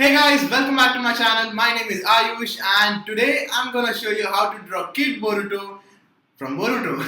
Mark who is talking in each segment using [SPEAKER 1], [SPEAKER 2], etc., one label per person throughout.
[SPEAKER 1] Hey guys, welcome back to my channel. My name is Ayush and today I'm gonna show you how to draw Kid Boruto from Boruto.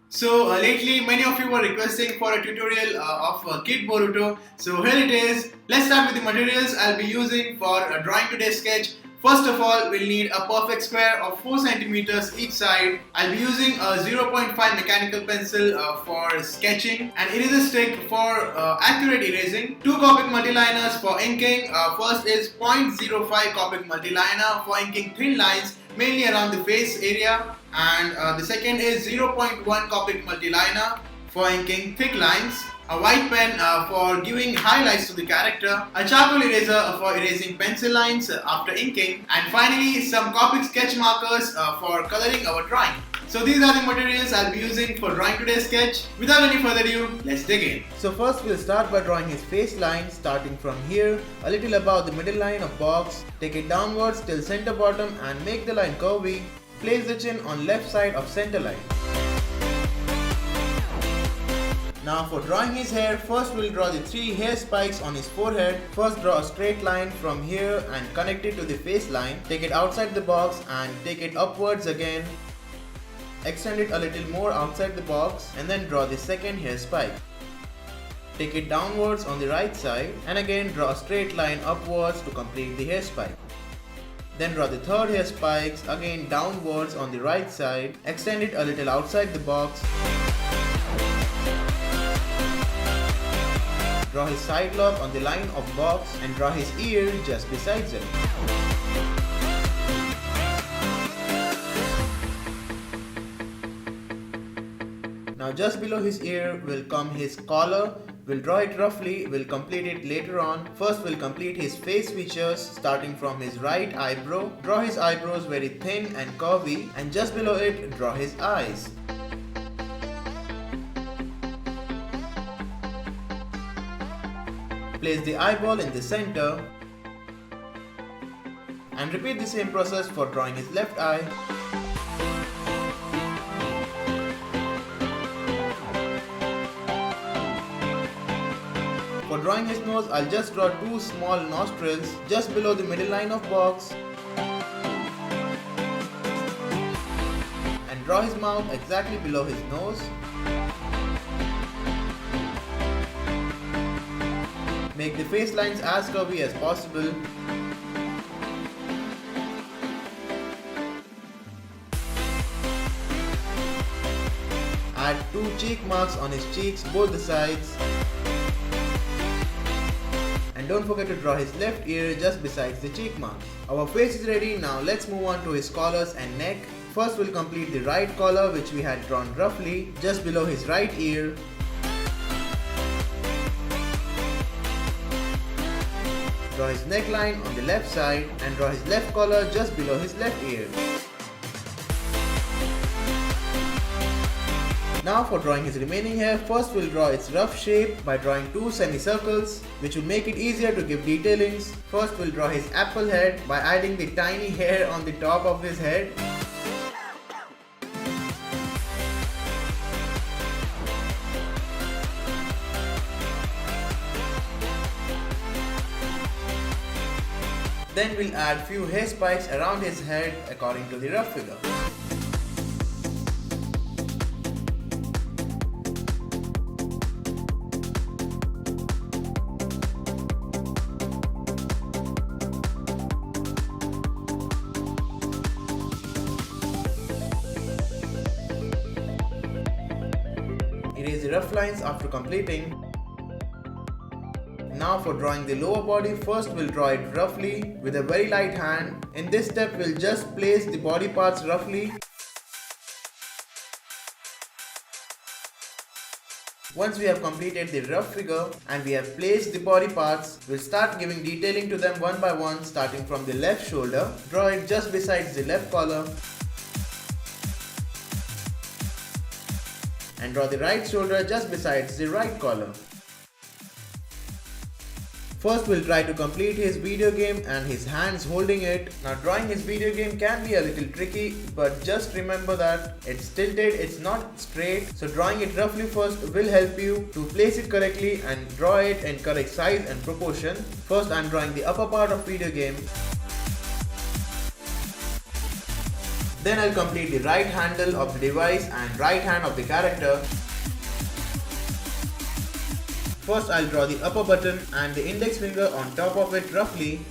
[SPEAKER 1] So lately many of you were requesting for a tutorial of Kid Boruto. So here it is. Let's start with the materials I'll be using for drawing today's sketch. First of all, we'll need a perfect square of 4 centimeters each side. I'll be using a 0.5 mechanical pencil for sketching, an eraser stick for accurate erasing, 2 Copic Multiliners for inking. First is 0.05 Copic Multiliner for inking thin lines mainly around the face area, and the second is 0.1 Copic Multiliner for inking thick lines, a white pen for giving highlights to the character, a charcoal eraser for erasing pencil lines after inking, and finally some Copic Sketch markers for coloring our drawing. So these are the materials I'll be using for drawing today's sketch. Without any further ado, let's dig in. So first we'll start by drawing his face line, starting from here, a little above the middle line of box. Take it downwards till center bottom and make the line curvy. Place the chin on left side of center line. Now for drawing his hair, first we'll draw the 3 hair spikes on his forehead. First draw a straight line from here and connect it to the face line. Take it outside the box and take it upwards again. Extend it a little more outside the box and then draw the second hair spike. Take it downwards on the right side and again draw a straight line upwards to complete the hair spike. Then draw the third hair spikes again downwards on the right side. Extend it a little outside the box. Draw his side lock on the line of box and draw his ear just besides it. Now just below his ear will come his collar. We'll draw it roughly, we'll complete it later on. First we'll complete his face features starting from his right eyebrow. Draw his eyebrows very thin and curvy, and just below it draw his eyes. Place the eyeball in the center and repeat the same process for drawing his left eye. For drawing his nose, I'll just draw 2 small nostrils just below the middle line of box and draw his mouth exactly below his nose. Make the face lines as curvy as possible. Add 2 cheek marks on his cheeks, both the sides. And don't forget to draw his left ear just besides the cheek marks. Our face is ready, now let's move on to his collars and neck. First we'll complete the right collar which we had drawn roughly just below his right ear. Draw his neckline on the left side and draw his left collar just below his left ear. Now for drawing his remaining hair, first we'll draw its rough shape by drawing 2 semicircles which will make it easier to give detailings. First we'll draw his apple head by adding the tiny hair on the top of his head. Then we'll add few hair spikes around his head according to the rough figure. Erase the rough lines after completing. Now for drawing the lower body, first we'll draw it roughly with a very light hand. In this step we'll just place the body parts roughly. Once we have completed the rough figure and we have placed the body parts, we'll start giving detailing to them one by one, starting from the left shoulder. Draw it just besides the left collar. and draw the right shoulder just besides the right collar. First we'll try to complete his video game and his hands holding it. Now drawing his video game can be a little tricky, but just remember that it's tilted, it's not straight. So drawing it roughly first will help you to place it correctly and draw it in correct size and proportion. First I'm drawing the upper part of video game. Then I'll complete the right handle of the device and right hand of the character. First I'll draw the upper button and the index finger on top of it roughly.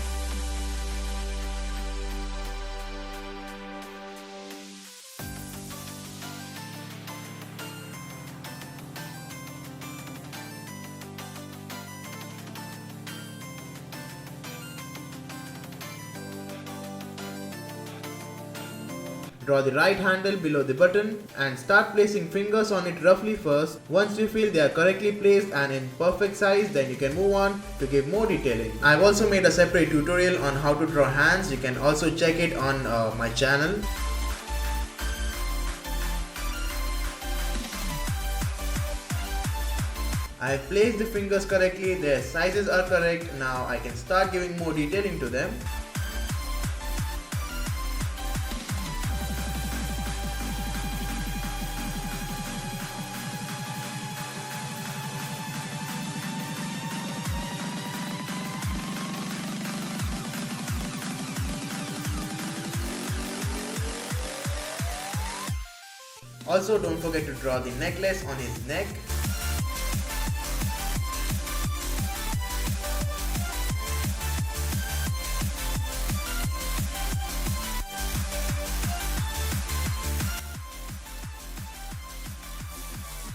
[SPEAKER 1] Draw the right handle below the button and start placing fingers on it roughly first. Once you feel they are correctly placed and in perfect size, then you can move on to give more detailing. I've also made a separate tutorial on how to draw hands. You can also check it on my channel. I have placed the fingers correctly, their sizes are correct. Now I can start giving more detailing to them. Also, don't forget to draw the necklace on his neck.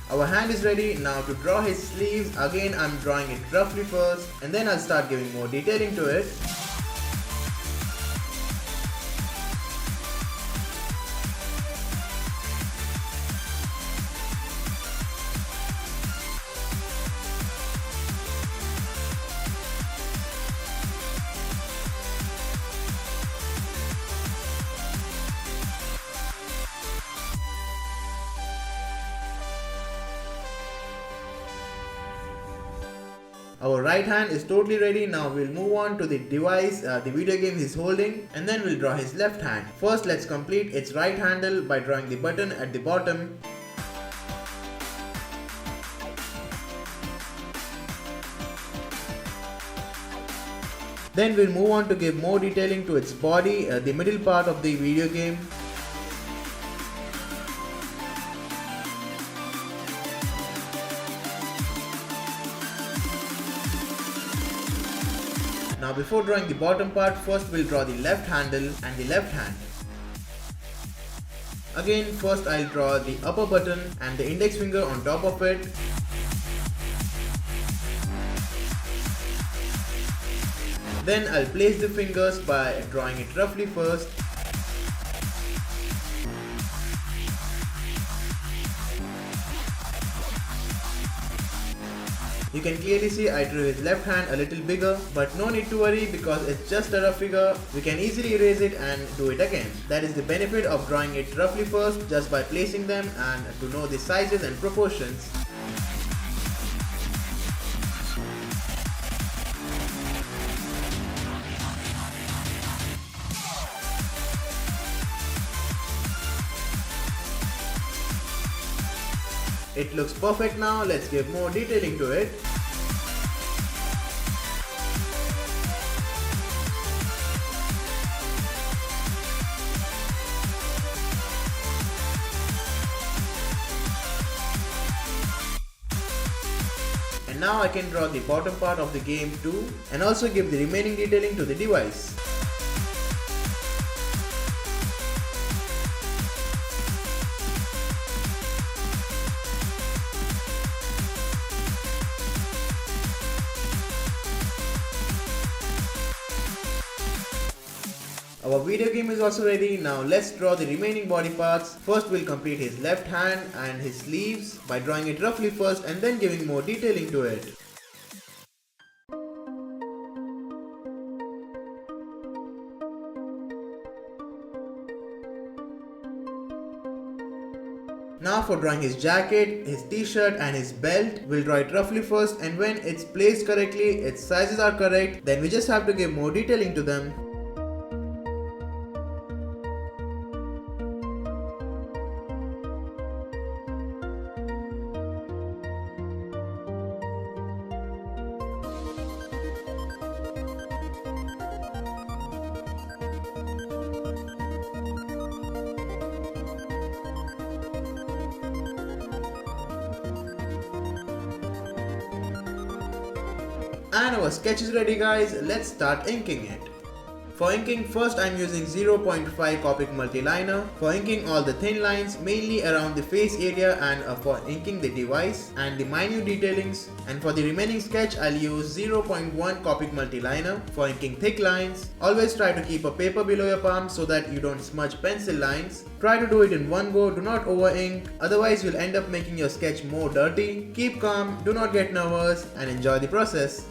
[SPEAKER 1] Our hand is ready. Now to draw his sleeves, again I'm drawing it roughly first and then I'll start giving more detailing to it. Our right hand is totally ready. Now we'll move on to the device, the video game he's holding, and then we'll draw his left hand. First let's complete its right handle by drawing the button at the bottom. Then we'll move on to give more detailing to its body, the middle part of the video game. Now before drawing the bottom part, first we'll draw the left handle and the left hand. Again, first I'll draw the upper button and the index finger on top of it. Then I'll place the fingers by drawing it roughly first. You can clearly see I drew his left hand a little bigger, but no need to worry because it's just a rough figure. We can easily erase it and do it again. That is the benefit of drawing it roughly first, just by placing them and to know the sizes and proportions. It looks perfect now. Let's give more detailing to it. And now I can draw the bottom part of the game too, and also give the remaining detailing to the device. Our video game is also ready. Now let's draw the remaining body parts. First we'll complete his left hand and his sleeves by drawing it roughly first and then giving more detailing to it. Now for drawing his jacket, his t-shirt and his belt, we'll draw it roughly first, and when it's placed correctly, its sizes are correct, then we just have to give more detailing to them. And our sketch is ready, guys. Let's start inking it. For inking, first I'm using 0.5 Copic Multiliner for inking all the thin lines, mainly around the face area, and for inking the device and the minute detailings. And for the remaining sketch, I'll use 0.1 Copic Multiliner for inking thick lines. Always try to keep a paper below your palm so that you don't smudge pencil lines. Try to do it in one go, do not over ink, otherwise you'll end up making your sketch more dirty. Keep calm, do not get nervous, and enjoy the process.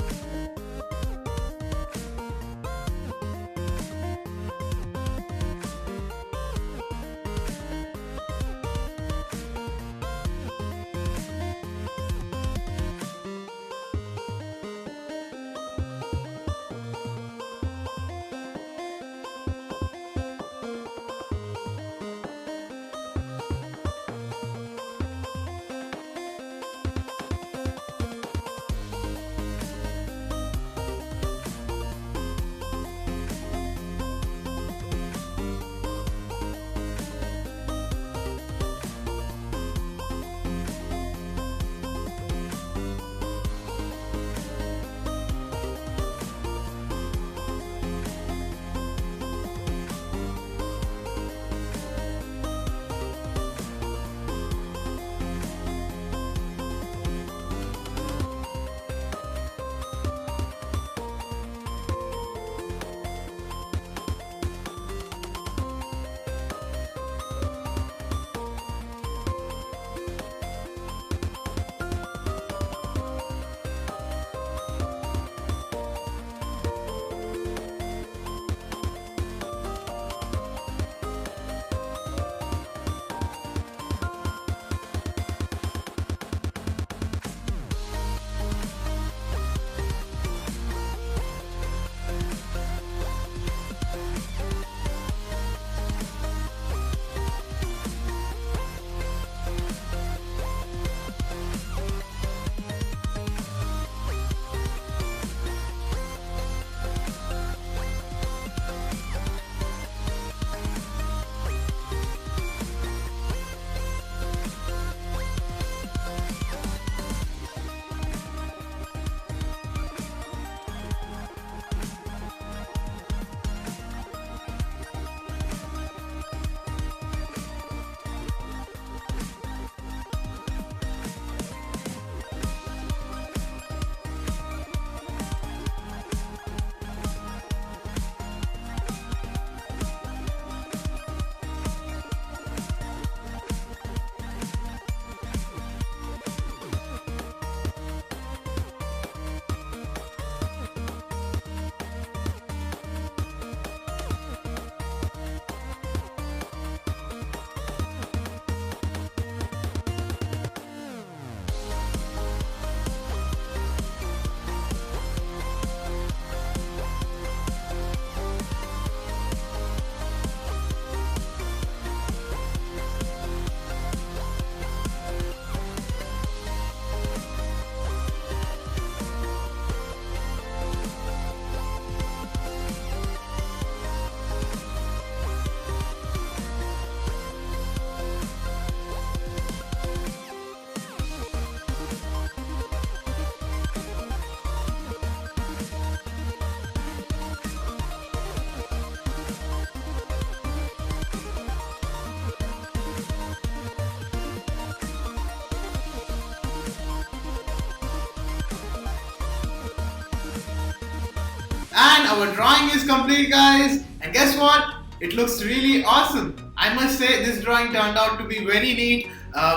[SPEAKER 1] And our drawing is complete, guys. And guess what? It looks really awesome. I must say this drawing turned out to be very neat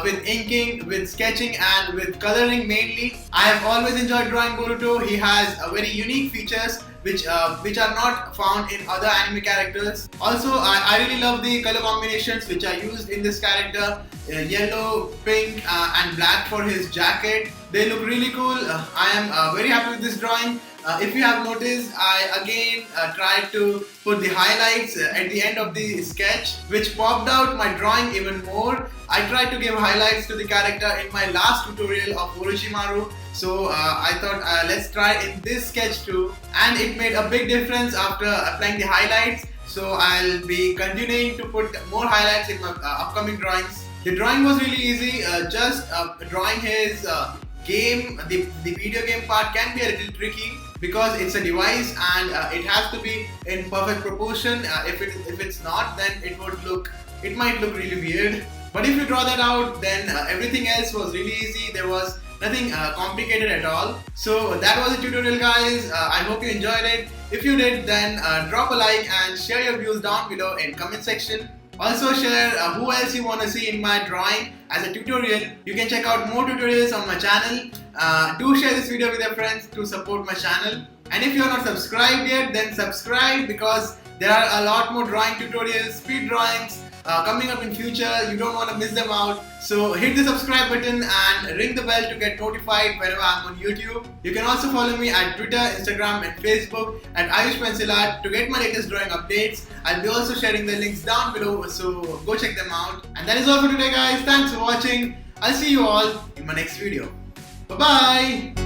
[SPEAKER 1] with inking, with sketching and with coloring mainly. I have always enjoyed drawing Boruto. He has very unique features which are not found in other anime characters. Also, I really love the color combinations which are used in this character. Yellow, pink and black for his jacket. They look really cool. I am very happy with this drawing. If you have noticed, I again tried to put the highlights at the end of the sketch, which popped out my drawing even more. I tried to give highlights to the character in my last tutorial of Orochimaru, so I thought let's try in this sketch too, and it made a big difference after applying the highlights. So I'll be continuing to put more highlights in my upcoming drawings. The drawing was really easy, just drawing his game, the video game part can be a little tricky because it's a device and it has to be in perfect proportion. If it's not, then it might look really weird. But if you draw that out, then everything else was really easy. There was nothing complicated at all. So that was the tutorial, guys. I hope you enjoyed it. If you did, then drop a like and share your views down below in comment section. Also share who else you want to see in my drawing as a tutorial. You can check out more tutorials on my channel. Do share this video with your friends to support my channel. And if you are not subscribed yet, then subscribe, because there are a lot more drawing tutorials, speed drawings coming up in future. You don't want to miss them out. So hit the subscribe button and ring the bell to get notified whenever I'm on YouTube. You can also follow me at Twitter, Instagram and Facebook at Ayush Pencil Art to get my latest drawing updates. I'll be also sharing the links down below, so go check them out. And that is all for today, guys. Thanks for watching. I'll see you all in my next video. Bye bye.